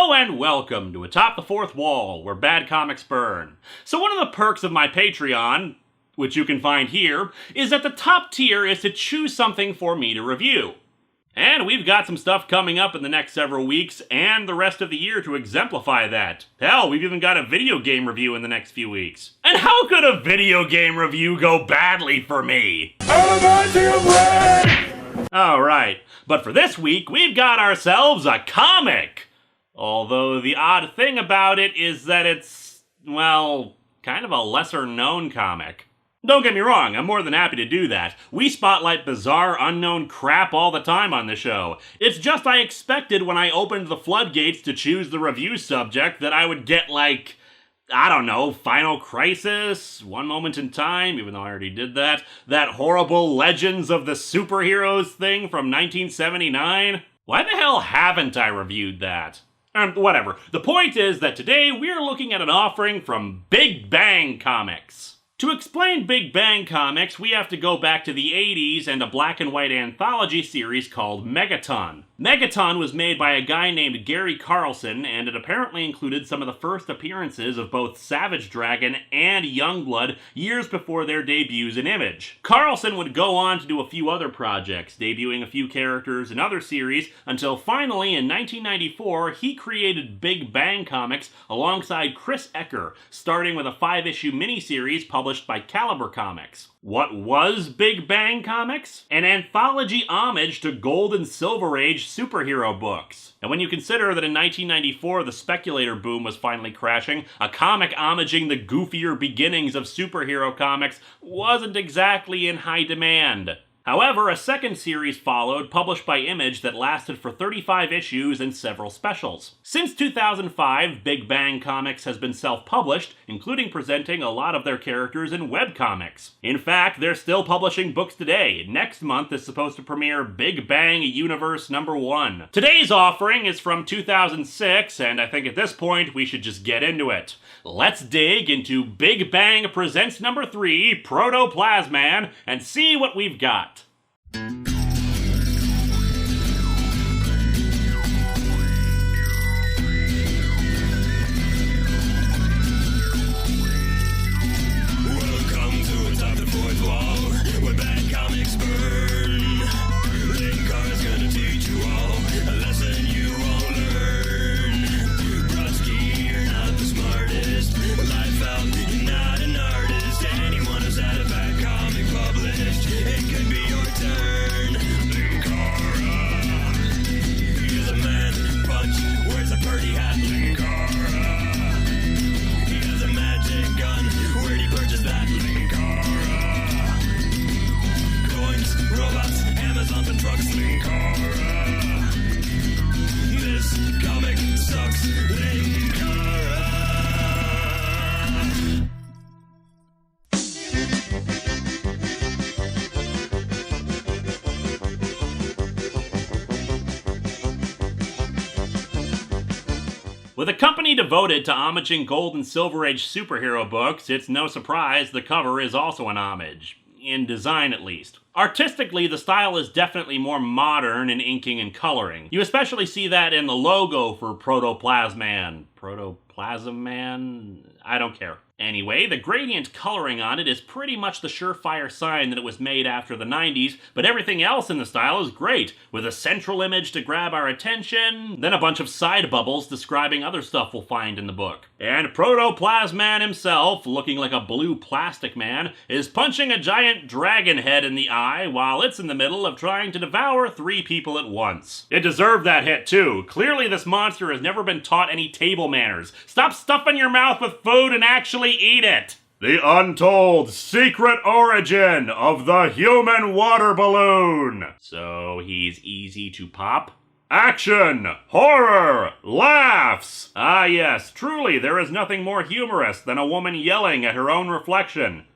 Hello and welcome to Atop the Fourth Wall, where bad comics burn. So one of the perks of my Patreon, which you can find here, is that the top tier is to choose something for me to review. And we've got some stuff coming up in the next several weeks and the rest of the year to exemplify that. Hell, we've even got a video game review in the next few weeks. And how could a video game review go badly for me? Alright, but for this week, we've got ourselves a comic! Although the odd thing about it is that it's, well, kind of a lesser-known comic. Don't get me wrong, I'm more than happy to do that. We spotlight bizarre, unknown crap all the time on the show. It's just I expected when I opened the floodgates to choose the review subject that I would get like, I don't know, Final Crisis, One Moment in Time, even though I already did that, that horrible Legends of the Superheroes thing from 1979. Why the hell haven't I reviewed that? Whatever. The point is that today we're looking at an offering from Big Bang Comics. To explain Big Bang Comics, we have to go back to the 80s and a black and white anthology series called Megaton. Megaton was made by a guy named Gary Carlson, and it apparently included some of the first appearances of both Savage Dragon and Youngblood years before their debuts in Image. Carlson would go on to do a few other projects, debuting a few characters in other series, until finally in 1994 he created Big Bang Comics alongside Chris Ecker, starting with a 5-issue miniseries published by Caliber Comics. What was Big Bang Comics? An anthology homage to Gold and Silver Age superhero books. And when you consider that in 1994 the speculator boom was finally crashing, a comic homaging the goofier beginnings of superhero comics wasn't exactly in high demand. However, a second series followed, published by Image, that lasted for 35 issues and several specials. Since 2005, Big Bang Comics has been self-published, including presenting a lot of their characters in webcomics. In fact, they're still publishing books today. Next month is supposed to premiere Big Bang Universe #1. Today's offering is from 2006, and I think at this point we should just get into it. Let's dig into Big Bang Presents #3, Protoplasman, and see what we've got. Welcome to Atop the Fourth Wall, where bad comics burn. Linkara's gonna teach you all a lesson you won't learn. Brodsky, you're not the smartest. Life out, you're not an artist. Anyone who's had a bad comic published, it could be your turn. Linkara, he's a man. Butch wears a pretty hat. Linkara, he has a magic gun. Where'd he purchase that? Linkara, coins, robots, Amazon and trucks. Linkara, this comic sucks. Linkara. With a company devoted to homaging Gold and Silver Age superhero books, it's no surprise the cover is also an homage. In design, at least. Artistically, the style is definitely more modern in inking and coloring. You especially see that in the logo for Protoplasman. Protoplasman? I don't care. Anyway, the gradient coloring on it is pretty much the surefire sign that it was made after the 90s, but everything else in the style is great, with a central image to grab our attention, then a bunch of side bubbles describing other stuff we'll find in the book. And Protoplasman himself, looking like a blue plastic man, is punching a giant dragon head in the eye while it's in the middle of trying to devour 3 people at once. It deserved that hit too. Clearly this monster has never been taught any table manners. Stop stuffing your mouth with food and actually eat it! The untold secret origin of the human water balloon! So he's easy to pop? Action! Horror! Laughs! Ah yes, truly there is nothing more humorous than a woman yelling at her own reflection.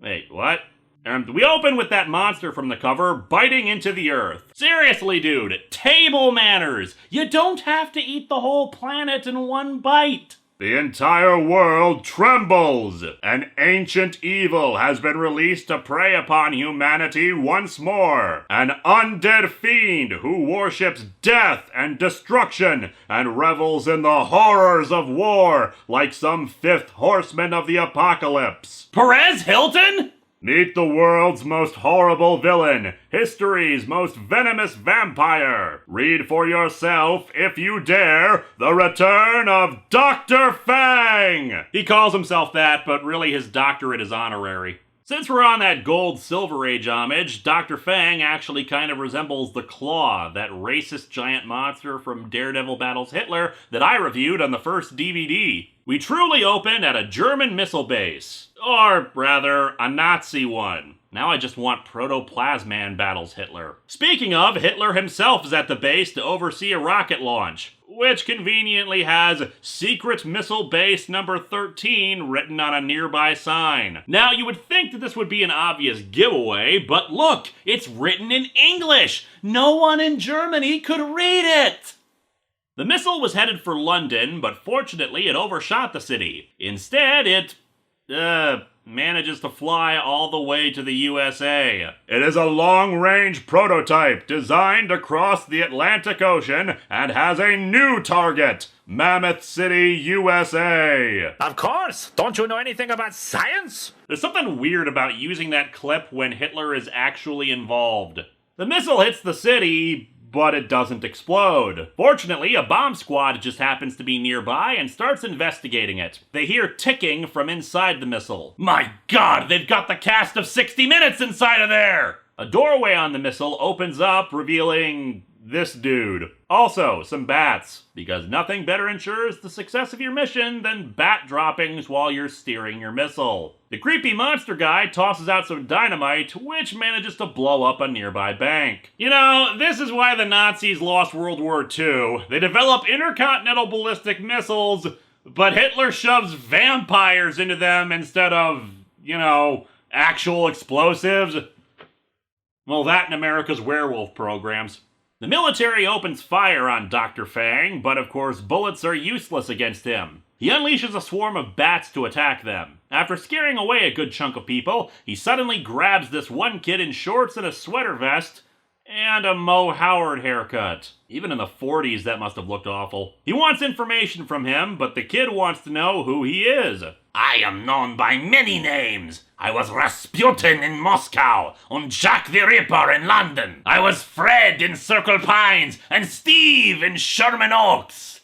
Wait, what? We open with that monster from the cover biting into the earth. Seriously, dude, table manners! You don't have to eat the whole planet in one bite! The entire world trembles. An ancient evil has been released to prey upon humanity once more. An undead fiend who worships death and destruction and revels in the horrors of war like some fifth horseman of the apocalypse. Perez Hilton? Meet the world's most horrible villain, history's most venomous vampire. Read for yourself, if you dare, The Return of Dr. Fang! He calls himself that, but really his doctorate is honorary. Since we're on that gold-silver age homage, Dr. Fang actually kind of resembles the Claw, that racist giant monster from Daredevil Battles Hitler that I reviewed on the first DVD. We truly opened at a German missile base. Or, rather, a Nazi one. Now I just want Protoplasman battles Hitler. Speaking of, Hitler himself is at the base to oversee a rocket launch, which conveniently has Secret Missile Base number 13 written on a nearby sign. Now, you would think that this would be an obvious giveaway, but look, it's written in English! No one in Germany could read it! The missile was headed for London, but fortunately it overshot the city. Instead, it manages to fly all the way to the USA. It is a long-range prototype designed to cross the Atlantic Ocean and has a new target, Mammoth City, USA. Of course! Don't you know anything about science? There's something weird about using that clip when Hitler is actually involved. The missile hits the city, but it doesn't explode. Fortunately, a bomb squad just happens to be nearby and starts investigating it. They hear ticking from inside the missile. My God, they've got the cast of 60 Minutes inside of there! A doorway on the missile opens up, revealing this dude. Also, some bats, because nothing better ensures the success of your mission than bat droppings while you're steering your missile. The creepy monster guy tosses out some dynamite, which manages to blow up a nearby bank. You know, this is why the Nazis lost World War II. They develop intercontinental ballistic missiles, but Hitler shoves vampires into them instead of, actual explosives. Well, that and America's werewolf programs. The military opens fire on Dr. Fang, but of course bullets are useless against him. He unleashes a swarm of bats to attack them. After scaring away a good chunk of people, he suddenly grabs this one kid in shorts and a sweater vest, and a Mo Howard haircut. Even in the 40s, that must have looked awful. He wants information from him, but the kid wants to know who he is. I am known by many names. I was Rasputin in Moscow, and Jack the Ripper in London. I was Fred in Circle Pines, and Steve in Sherman Oaks.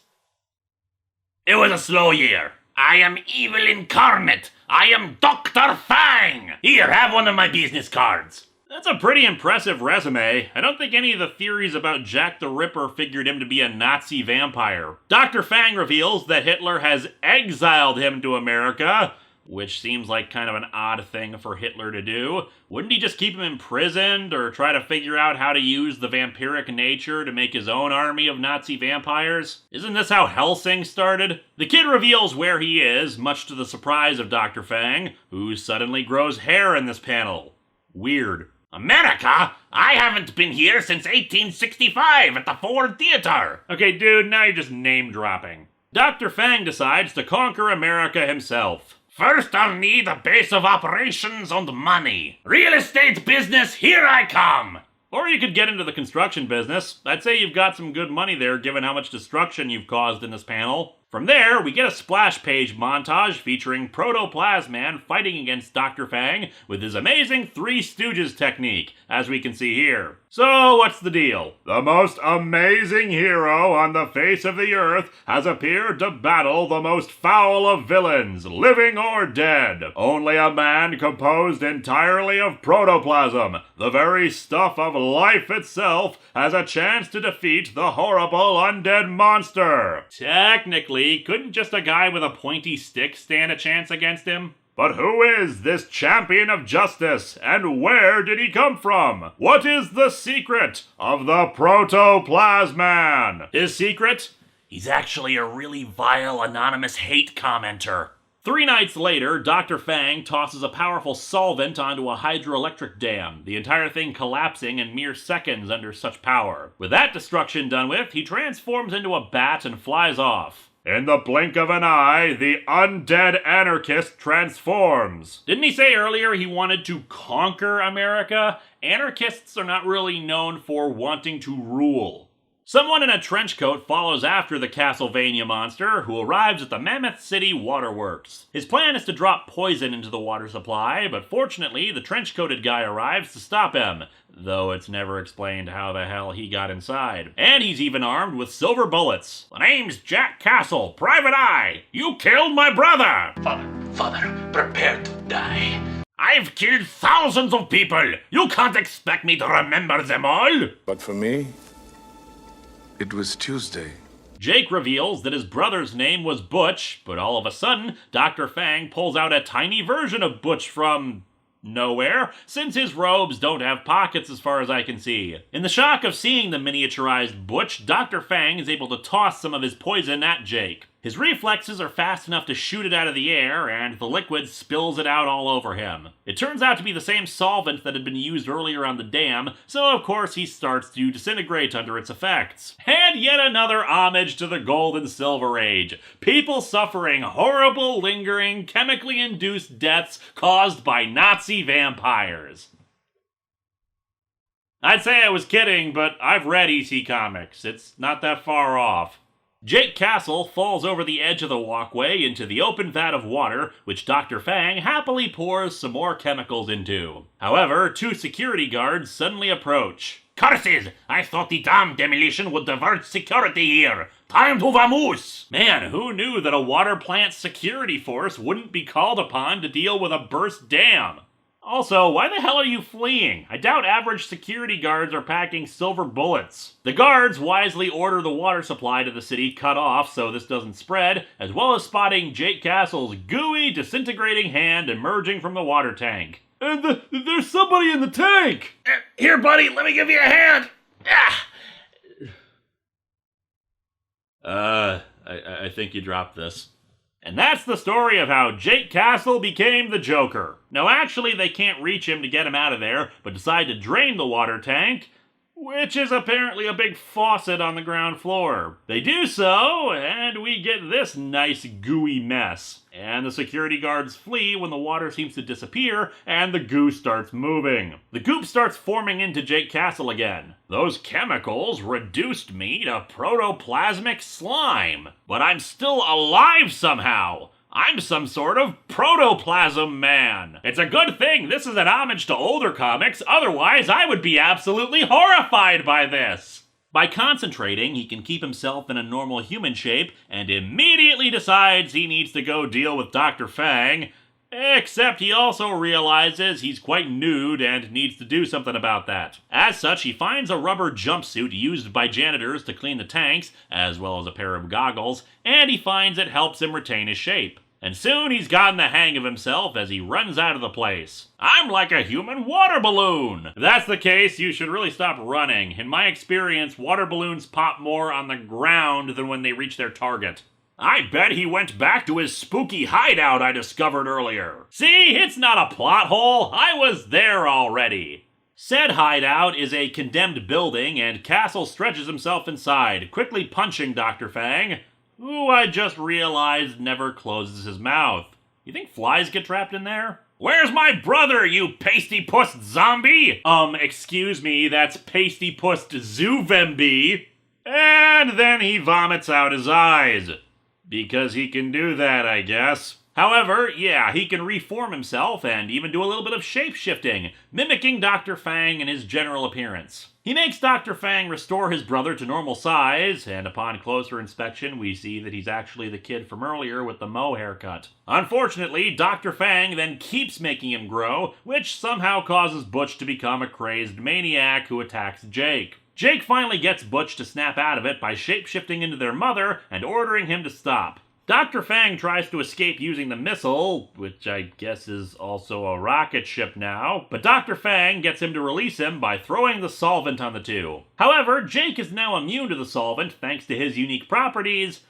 It was a slow year. I am evil incarnate. I am Dr. Fang. Here, have one of my business cards. That's a pretty impressive resume. I don't think any of the theories about Jack the Ripper figured him to be a Nazi vampire. Dr. Fang reveals that Hitler has exiled him to America, which seems like kind of an odd thing for Hitler to do. Wouldn't he just keep him imprisoned or try to figure out how to use the vampiric nature to make his own army of Nazi vampires? Isn't this how Helsing started? The kid reveals where he is, much to the surprise of Dr. Fang, who suddenly grows hair in this panel. Weird. America? I haven't been here since 1865 at the Ford Theater. Okay, dude, now you're just name-dropping. Dr. Fang decides to conquer America himself. First, I'll need a base of operations and money. Real estate business, here I come. Or you could get into the construction business. I'd say you've got some good money there given how much destruction you've caused in this panel. From there, we get a splash page montage featuring Protoplasman fighting against Dr. Fang with his amazing Three Stooges technique, as we can see here. So, what's the deal? The most amazing hero on the face of the earth has appeared to battle the most foul of villains, living or dead. Only a man composed entirely of protoplasm, the very stuff of life itself, has a chance to defeat the horrible undead monster. Technically, couldn't just a guy with a pointy stick stand a chance against him? But who is this champion of justice, and where did he come from? What is the secret of the Protoplasman? His secret? He's actually a really vile anonymous hate commenter. 3 nights later, Dr. Fang tosses a powerful solvent onto a hydroelectric dam, the entire thing collapsing in mere seconds under such power. With that destruction done with, he transforms into a bat and flies off. In the blink of an eye, the undead anarchist transforms. Didn't he say earlier he wanted to conquer America? Anarchists are not really known for wanting to rule. Someone in a trench coat follows after the Castlevania monster, who arrives at the Mammoth City Waterworks. His plan is to drop poison into the water supply, but fortunately, the trench-coated guy arrives to stop him, though it's never explained how the hell he got inside. And he's even armed with silver bullets. The name's Jack Castle, Private Eye. You killed my brother. Father, prepare to die. I've killed thousands of people. You can't expect me to remember them all. But for me, it was Tuesday. Jake reveals that his brother's name was Butch, but all of a sudden, Dr. Fang pulls out a tiny version of Butch from nowhere, since his robes don't have pockets as far as I can see. In the shock of seeing the miniaturized Butch, Dr. Fang is able to toss some of his poison at Jake. His reflexes are fast enough to shoot it out of the air, and the liquid spills it out all over him. It turns out to be the same solvent that had been used earlier on the dam, so of course he starts to disintegrate under its effects. And yet another homage to the Gold and Silver Age. People suffering horrible, lingering, chemically induced deaths caused by Nazi vampires. I'd say I was kidding, but I've read EC Comics. It's not that far off. Jake Castle falls over the edge of the walkway into the open vat of water, which Dr. Fang happily pours some more chemicals into. However, two security guards suddenly approach. Curses! I thought the dam demolition would divert security here. Time to vamoose! Man, who knew that a water plant security force wouldn't be called upon to deal with a burst dam? Also, why the hell are you fleeing? I doubt average security guards are packing silver bullets. The guards wisely order the water supply to the city cut off so this doesn't spread, as well as spotting Jake Castle's gooey, disintegrating hand emerging from the water tank. And there's somebody in the tank! Here, buddy, let me give you a hand! I think you dropped this. And that's the story of how Jake Castle became the Joker. No, actually, they can't reach him to get him out of there, but decide to drain the water tank, which is apparently a big faucet on the ground floor. They do so, and we get this nice gooey mess. And the security guards flee when the water seems to disappear, and the goo starts moving. The goop starts forming into Jake Castle again. Those chemicals reduced me to protoplasmic slime. But I'm still alive somehow. I'm some sort of protoplasm man. It's a good thing this is an homage to older comics, otherwise I would be absolutely horrified by this. By concentrating, he can keep himself in a normal human shape and immediately decides he needs to go deal with Dr. Fang, except he also realizes he's quite nude and needs to do something about that. As such, he finds a rubber jumpsuit used by janitors to clean the tanks, as well as a pair of goggles, and he finds it helps him retain his shape. And soon he's gotten the hang of himself as he runs out of the place. I'm like a human water balloon! If that's the case, you should really stop running. In my experience, water balloons pop more on the ground than when they reach their target. I bet he went back to his spooky hideout I discovered earlier. See, it's not a plot hole. I was there already. Said hideout is a condemned building, and Castle stretches himself inside, quickly punching Dr. Fang, who I just realized never closes his mouth. You think flies get trapped in there? Where's my brother, you pasty-pussed zombie? Excuse me, that's pasty-pussed Zoovemby. And then he vomits out his eyes. Because he can do that, I guess. However, yeah, he can reform himself and even do a little bit of shape-shifting, mimicking Dr. Fang in his general appearance. He makes Dr. Fang restore his brother to normal size, and upon closer inspection, we see that he's actually the kid from earlier with the Mo haircut. Unfortunately, Dr. Fang then keeps making him grow, which somehow causes Butch to become a crazed maniac who attacks Jake. Jake finally gets Butch to snap out of it by shape-shifting into their mother and ordering him to stop. Dr. Fang tries to escape using the missile, which I guess is also a rocket ship now, but Dr. Fang gets him to release him by throwing the solvent on the two. However, Jake is now immune to the solvent thanks to his unique properties,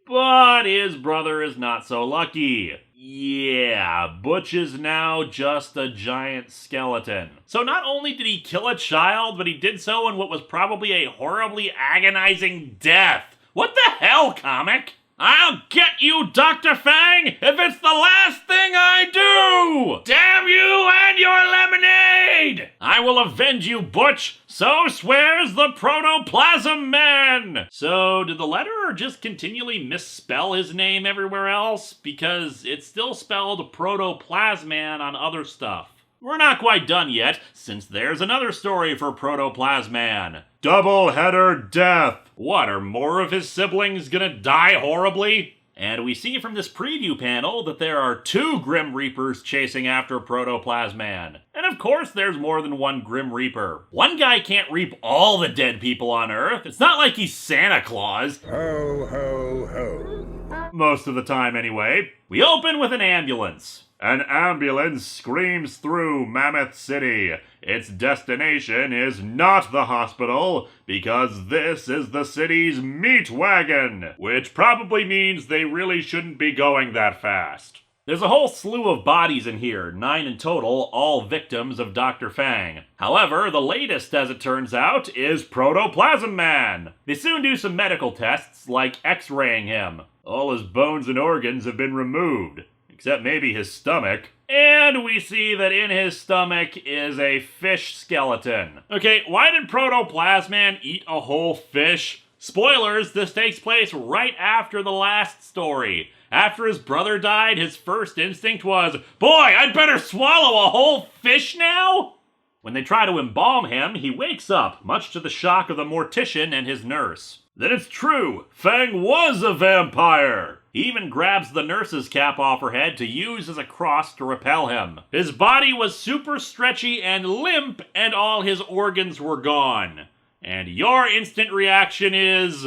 but his brother is not so lucky. Yeah, Butch is now just a giant skeleton. So not only did he kill a child, but he did so in what was probably a horribly agonizing death. What the hell, comic? I'll get you, Dr. Fang, if it's the last thing I do! Damn you and your lemonade! I will avenge you, Butch, so swears the Protoplasm Man! So, did the letterer just continually misspell his name everywhere else? Because it's still spelled Protoplasman on other stuff. We're not quite done yet, since there's another story for Protoplasman. Doubleheader death! What, are more of his siblings gonna die horribly? And we see from this preview panel that there are 2 Grim Reapers chasing after Protoplasman. And of course there's more than one Grim Reaper. One guy can't reap all the dead people on Earth. It's not like he's Santa Claus. Ho, ho, ho. Most of the time anyway. We open with an ambulance. An ambulance screams through Mammoth City. Its destination is not the hospital, because this is the city's meat wagon, which probably means they really shouldn't be going that fast. There's a whole slew of bodies in here, 9 in total, all victims of Dr. Fang. However, the latest, as it turns out, is Protoplasm Man. They soon do some medical tests, like x-raying him. All his bones and organs have been removed. Except maybe his stomach. And we see that in his stomach is a fish skeleton. Okay, why did Protoplasman eat a whole fish? Spoilers, this takes place right after the last story. After his brother died, his first instinct was, boy, I'd better swallow a whole fish now? When they try to embalm him, he wakes up, much to the shock of the mortician and his nurse. Then it's true, Fang was a vampire! He even grabs the nurse's cap off her head to use as a cross to repel him. His body was super stretchy and limp, and all his organs were gone. And your instant reaction is...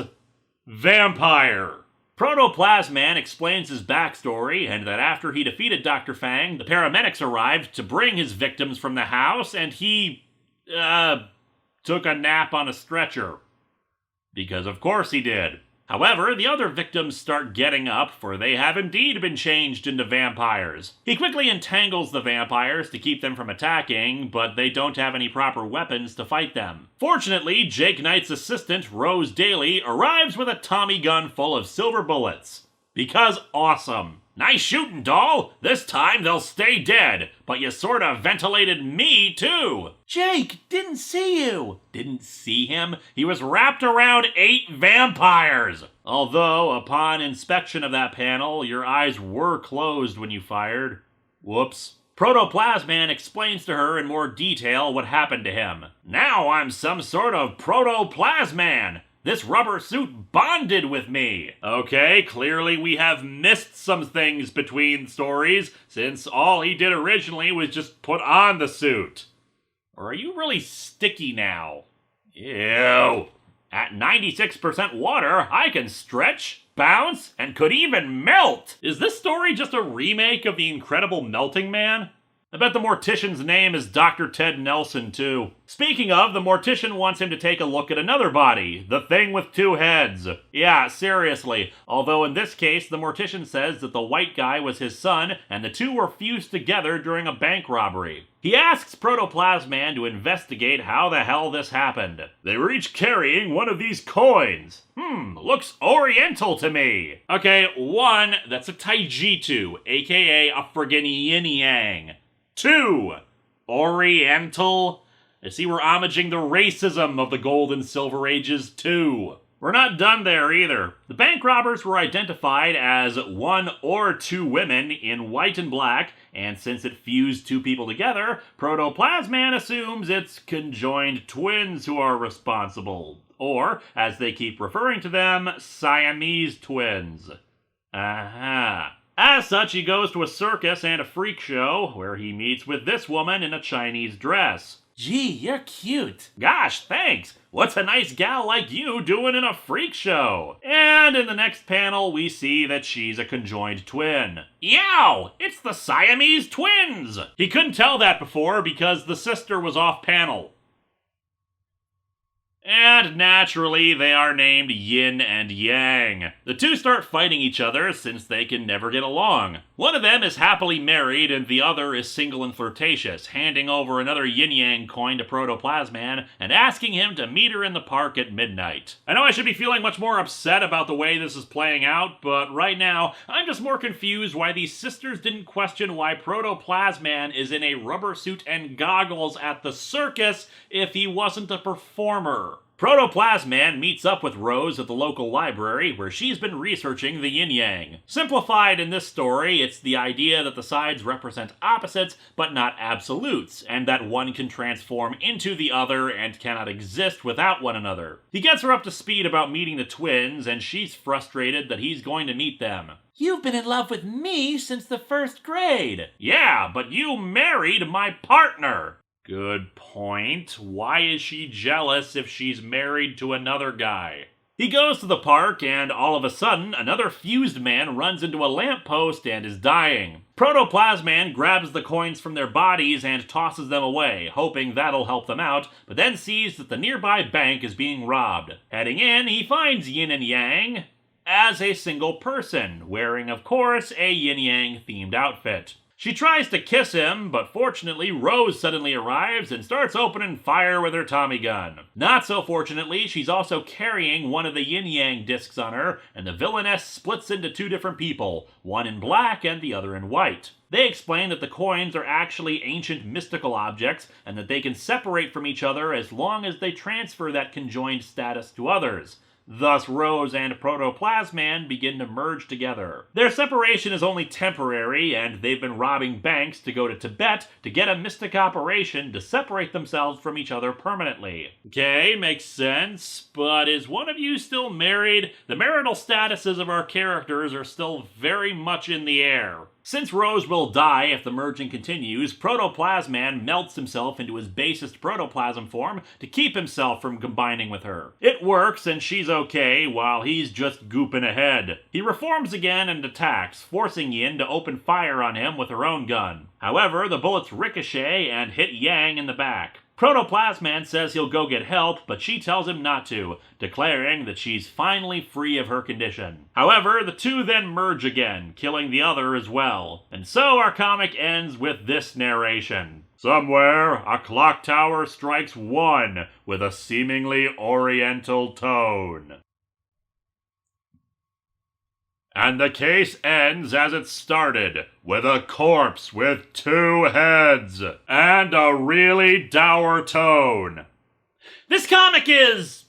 vampire. Protoplasman explains his backstory, and that after he defeated Dr. Fang, the paramedics arrived to bring his victims from the house, and he... took a nap on a stretcher. Because of course he did. However, the other victims start getting up, for they have indeed been changed into vampires. He quickly entangles the vampires to keep them from attacking, but they don't have any proper weapons to fight them. Fortunately, Jake Knight's assistant, Rose Daly, arrives with a Tommy gun full of silver bullets. Because awesome. Nice shooting, doll! This time they'll stay dead, but you sorta ventilated me, too! Jake, didn't see you! Didn't see him? He was wrapped around 8 vampires! Although, upon inspection of that panel, your eyes were closed when you fired. Whoops. Protoplasman explains to her in more detail what happened to him. Now I'm some sort of Protoplasman! This rubber suit bonded with me. Okay, clearly we have missed some things between stories, since all he did originally was just put on the suit. Or are you really sticky now? Ew. At 96% water, I can stretch, bounce, and could even melt. Is this story just a remake of The Incredible Melting Man? I bet the mortician's name is Dr. Ted Nelson, too. Speaking of, the mortician wants him to take a look at another body, the thing with 2 heads. Yeah, seriously. Although in this case, the mortician says that the white guy was his son, and the 2 were fused together during a bank robbery. He asks Protoplasman to investigate how the hell this happened. They were each carrying one of these coins. Looks oriental to me. Okay, 1, that's a Taijitu, aka a friggin' yin-yang. 2, oriental. I see we're homaging the racism of the Gold and Silver Ages, too. We're not done there either. The bank robbers were identified as 1 or 2 women in white and black, and since it fused 2 people together, Protoplasman assumes it's conjoined twins who are responsible. Or, as they keep referring to them, Siamese twins. Aha. As such, he goes to a circus and a freak show, where he meets with this woman in a Chinese dress. Gee, you're cute. Gosh, thanks. What's a nice gal like you doing in a freak show? And in the next panel, we see that she's a conjoined twin. Yow! It's the Siamese twins! He couldn't tell that before because the sister was off panel. And naturally, they are named Yin and Yang. The two start fighting each other since they can never get along. One of them is happily married and the other is single and flirtatious, handing over another yin-yang coin to Protoplasman and asking him to meet her in the park at midnight. I know I should be feeling much more upset about the way this is playing out, but right now, I'm just more confused why these sisters didn't question why Protoplasman is in a rubber suit and goggles at the circus if he wasn't a performer. Protoplasman meets up with Rose at the local library where she's been researching the yin-yang. Simplified in this story, it's the idea that the sides represent opposites but not absolutes, and that one can transform into the other and cannot exist without one another. He gets her up to speed about meeting the twins, and she's frustrated that he's going to meet them. You've been in love with me since the 1st grade. Yeah, but you married my partner. Good point. Why is she jealous if she's married to another guy? He goes to the park and all of a sudden, another fused man runs into a lamppost and is dying. Protoplasman grabs the coins from their bodies and tosses them away, hoping that'll help them out, but then sees that the nearby bank is being robbed. Heading in, he finds Yin and Yang as a single person, wearing, of course, a yin-yang themed outfit. She tries to kiss him, but fortunately Rose suddenly arrives and starts opening fire with her Tommy gun. Not so fortunately, she's also carrying one of the yin-yang discs on her, and the villainess splits into two different people, one in black and the other in white. They explain that the coins are actually ancient mystical objects, and that they can separate from each other as long as they transfer that conjoined status to others. Thus, Rose and Protoplasman begin to merge together. Their separation is only temporary, and they've been robbing banks to go to Tibet to get a mystic operation to separate themselves from each other permanently. Okay, makes sense, but is one of you still married? The marital statuses of our characters are still very much in the air. Since Rose will die if the merging continues, Protoplasman melts himself into his basest protoplasm form to keep himself from combining with her. It works, and she's okay, while he's just gooping ahead. He reforms again and attacks, forcing Yin to open fire on him with her own gun. However, the bullets ricochet and hit Yang in the back. Protoplasman says he'll go get help, but she tells him not to, declaring that she's finally free of her condition. However, the two then merge again, killing the other as well. And so our comic ends with this narration. Somewhere, a clock tower strikes 1 with a seemingly oriental tone. And the case ends as it started, with a corpse with 2 heads, and a really dour tone. This comic is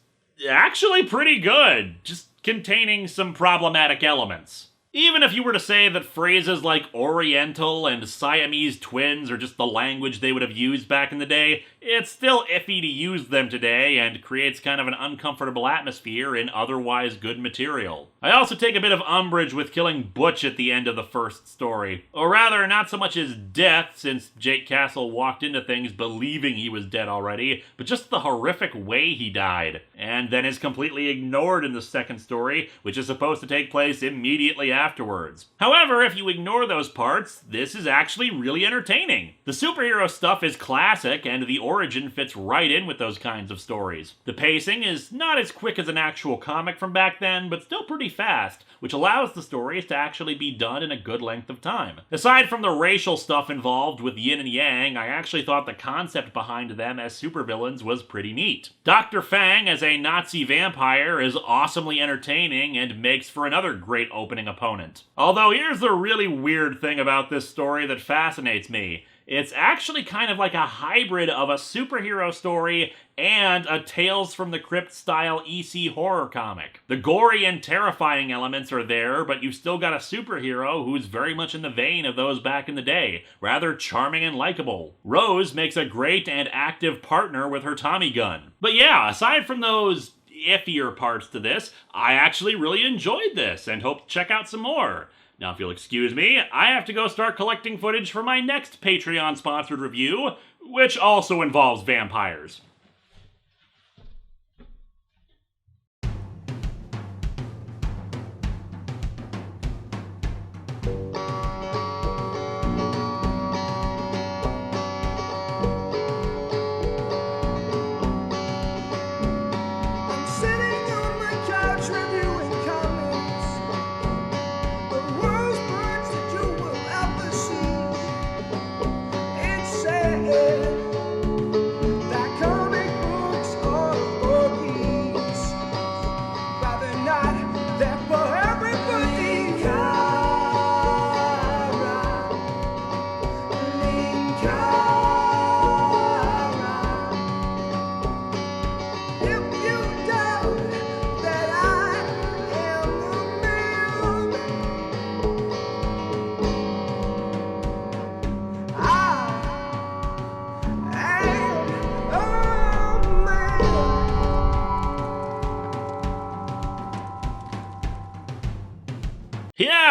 actually pretty good, just containing some problematic elements. Even if you were to say that phrases like Oriental and Siamese twins are just the language they would have used back in the day, it's still iffy to use them today and creates kind of an uncomfortable atmosphere in otherwise good material. I also take a bit of umbrage with killing Butch at the end of the first story. Or rather, not so much his death, since Jake Castle walked into things believing he was dead already, but just the horrific way he died, and then is completely ignored in the second story, which is supposed to take place immediately afterwards. However, if you ignore those parts, this is actually really entertaining. The superhero stuff is classic, and the origin fits right in with those kinds of stories. The pacing is not as quick as an actual comic from back then, but still pretty fast, which allows the stories to actually be done in a good length of time. Aside from the racial stuff involved with Yin and Yang, I actually thought the concept behind them as supervillains was pretty neat. Dr. Fang as a Nazi vampire is awesomely entertaining and makes for another great opening opponent. Although here's the really weird thing about this story that fascinates me. It's actually kind of like a hybrid of a superhero story and a Tales from the Crypt style EC horror comic. The gory and terrifying elements are there, but you've still got a superhero who's very much in the vein of those back in the day, rather charming and likable. Rose makes a great and active partner with her Tommy gun. But yeah, aside from those iffier parts to this, I actually really enjoyed this and hope to check out some more. Now, if you'll excuse me, I have to go start collecting footage for my next Patreon-sponsored review, which also involves vampires.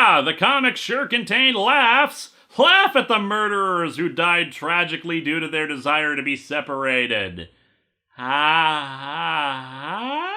yeah, the comic sure contained laughs. Laugh at the murderers who died tragically due to their desire to be separated. Ha ha ha.